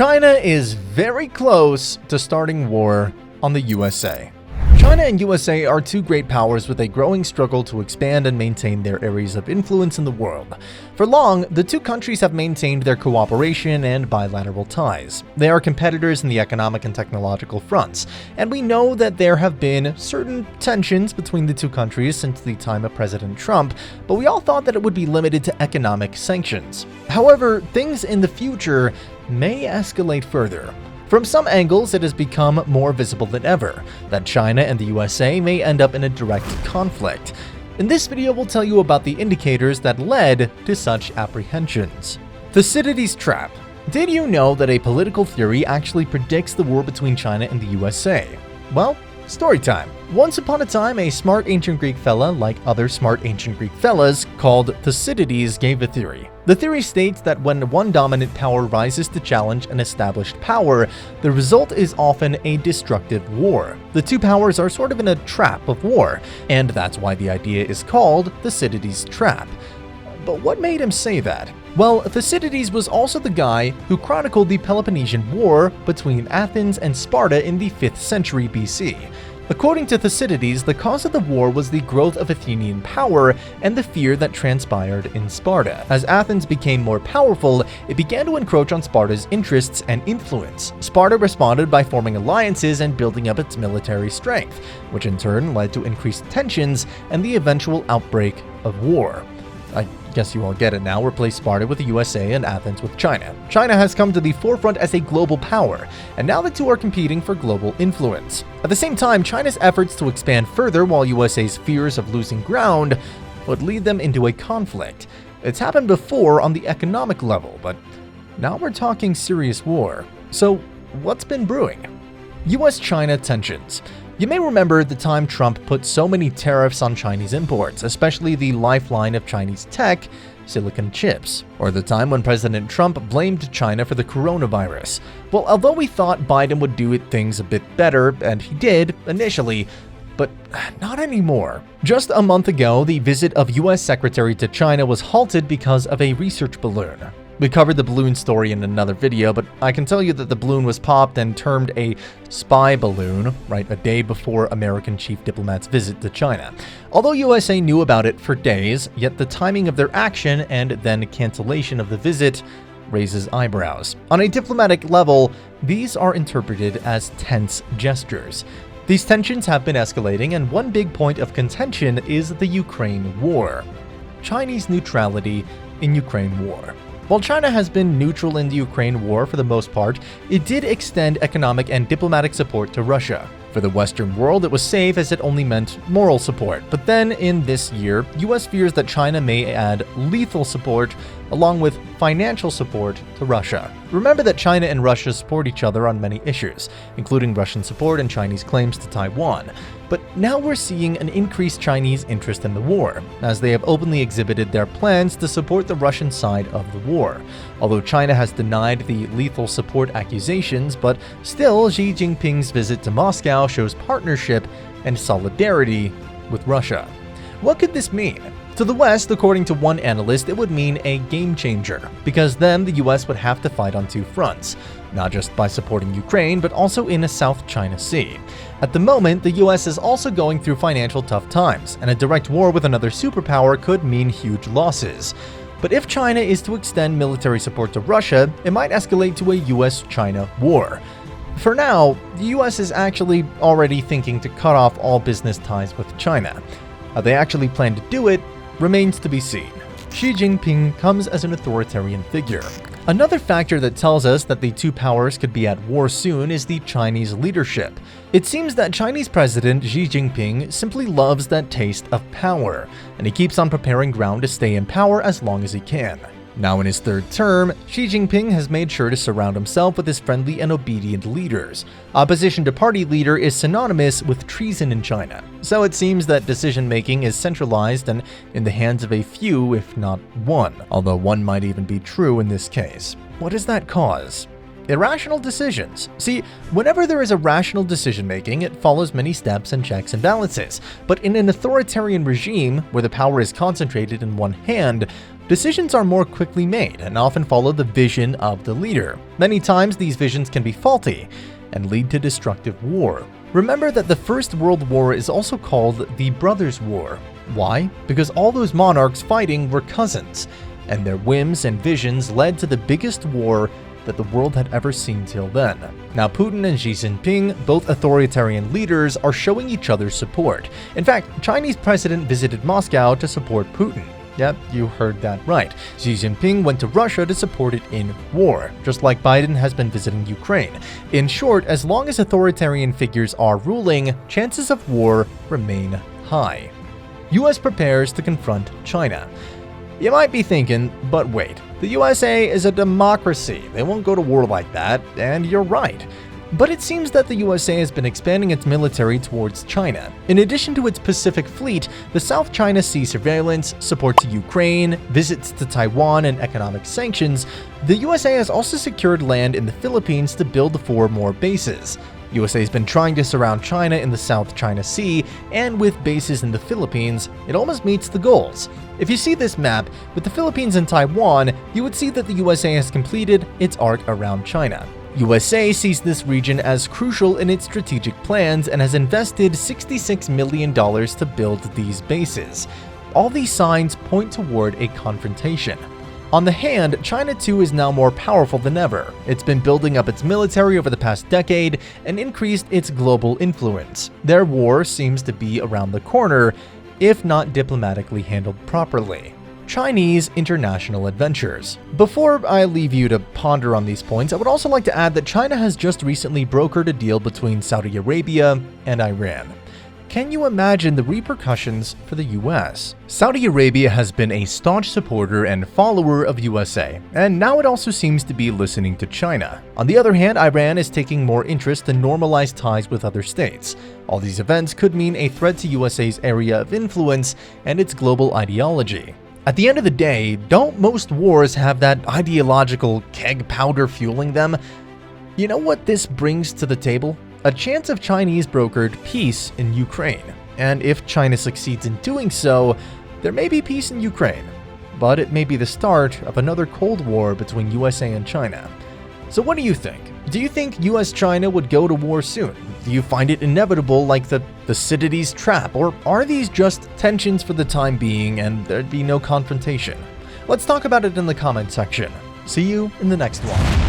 China is very close to starting war on the USA. China and USA are two great powers with a growing struggle to expand and maintain their areas of influence in the world. For long, the two countries have maintained their cooperation and bilateral ties. They are competitors in the economic and technological fronts, and we know that there have been certain tensions between the two countries since the time of President Trump, but we all thought that it would be limited to economic sanctions. However, things in the future may escalate further. From some angles, it has become more visible than ever that China and the USA may end up in a direct conflict. In this video, we'll tell you about the indicators that led to such apprehensions. Thucydides Trap. Did you know that a political theory actually predicts the war between China and the USA? Well, story time. Once upon a time, a smart ancient Greek fella, like other smart ancient Greek fellas, called Thucydides, gave a theory. The theory states that when one dominant power rises to challenge an established power, the result is often a destructive war. The two powers are sort of in a trap of war, and that's why the idea is called Thucydides Trap. But what made him say that? Well, Thucydides was also the guy who chronicled the Peloponnesian War between Athens and Sparta in the 5th century BC. According to Thucydides, the cause of the war was the growth of Athenian power and the fear that transpired in Sparta. As Athens became more powerful, it began to encroach on Sparta's interests and influence. Sparta responded by forming alliances and building up its military strength, which in turn led to increased tensions and the eventual outbreak of war. I guess you all get it now. Replace Sparta with the USA and Athens with China. China has come to the forefront as a global power, and now the two are competing for global influence. At the same time, China's efforts to expand further while USA's fears of losing ground would lead them into a conflict. It's happened before on the economic level, but now we're talking serious war. So, what's been brewing? US-China tensions. You may remember the time Trump put so many tariffs on Chinese imports, especially the lifeline of Chinese tech, silicon chips, or the time when President Trump blamed China for the coronavirus. Well, although we thought Biden would do things a bit better, and he did initially, but not anymore. Just a month ago, the visit of US Secretary to China was halted because of a research balloon. We covered the balloon story in another video, but I can tell you that the balloon was popped and termed a spy balloon, right, a day before American chief diplomat's visit to China. Although USA knew about it for days, yet the timing of their action and then cancellation of the visit raises eyebrows. On a diplomatic level, these are interpreted as tense gestures. These tensions have been escalating, and one big point of contention is the Ukraine war. Chinese neutrality in Ukraine war. While China has been neutral in the Ukraine war for the most part, it did extend economic and diplomatic support to Russia. For the Western world, it was safe as it only meant moral support. But then, in this year, US fears that China may add lethal support along with financial support to Russia. Remember that China and Russia support each other on many issues, including Russian support and Chinese claims to Taiwan. But now we're seeing an increased Chinese interest in the war, as they have openly exhibited their plans to support the Russian side of the war. Although China has denied the lethal support accusations, but still Xi Jinping's visit to Moscow shows partnership and solidarity with Russia. What could this mean? To the West, according to one analyst, it would mean a game changer, because then the US would have to fight on two fronts, not just by supporting Ukraine, but also in a South China Sea. At the moment, the US is also going through financial tough times, and a direct war with another superpower could mean huge losses. But if China is to extend military support to Russia, it might escalate to a US-China war. For now, the US is actually already thinking to cut off all business ties with China. How they actually plan to do it remains to be seen. Xi Jinping comes as an authoritarian figure. Another factor that tells us that the two powers could be at war soon is the Chinese leadership. It seems that Chinese President Xi Jinping simply loves that taste of power, and he keeps on preparing ground to stay in power as long as he can. Now in his third term, Xi Jinping has made sure to surround himself with his friendly and obedient leaders. Opposition to party leader is synonymous with treason in China, so it seems that decision-making is centralized and in the hands of a few, if not one, although one might even be true in this case. What does that cause? Irrational decisions. See, whenever there is a rational decision making, it follows many steps and checks and balances. But in an authoritarian regime, where the power is concentrated in one hand, decisions are more quickly made and often follow the vision of the leader. Many times these visions can be faulty and lead to destructive war. Remember that the First World War is also called the Brothers' War. Why? Because all those monarchs fighting were cousins, and their whims and visions led to the biggest war that the world had ever seen till then. Now, Putin and Xi Jinping, both authoritarian leaders, are showing each other support. In fact, Chinese president visited Moscow to support Putin. Yep, you heard that right. Xi Jinping went to Russia to support it in war, just like Biden has been visiting Ukraine. In short, as long as authoritarian figures are ruling, chances of war remain high. US prepares to confront China. You might be thinking, but wait, the USA is a democracy. They won't go to war like that, and you're right. But it seems that the USA has been expanding its military towards China. In addition to its Pacific Fleet, the South China Sea surveillance, support to Ukraine, visits to Taiwan, and economic sanctions, the USA has also secured land in the Philippines to build 4 more bases. USA has been trying to surround China in the South China Sea, and with bases in the Philippines, it almost meets the goals. If you see this map, with the Philippines and Taiwan, you would see that the USA has completed its arc around China. USA sees this region as crucial in its strategic plans and has invested $66 million to build these bases. All these signs point toward a confrontation. On the hand, China too is now more powerful than ever. It's been building up its military over the past decade and increased its global influence. Their war seems to be around the corner, if not diplomatically handled properly. Chinese international adventures. Before I leave you to ponder on these points, I would also like to add that China has just recently brokered a deal between Saudi Arabia and Iran. Can you imagine the repercussions for the US? Saudi Arabia has been a staunch supporter and follower of USA, and now it also seems to be listening to China. On the other hand, Iran is taking more interest to normalize ties with other states. All these events could mean a threat to USA's area of influence and its global ideology. At the end of the day, don't most wars have that ideological keg powder fueling them? You know what this brings to the table? A chance of Chinese brokered peace in Ukraine. And if China succeeds in doing so, there may be peace in Ukraine. But it may be the start of another Cold War between USA and China. So what do you think? Do you think US-China would go to war soon? Do you find it inevitable like the Thucydides Trap? Or are these just tensions for the time being and there'd be no confrontation? Let's talk about it in the comment section. See you in the next one.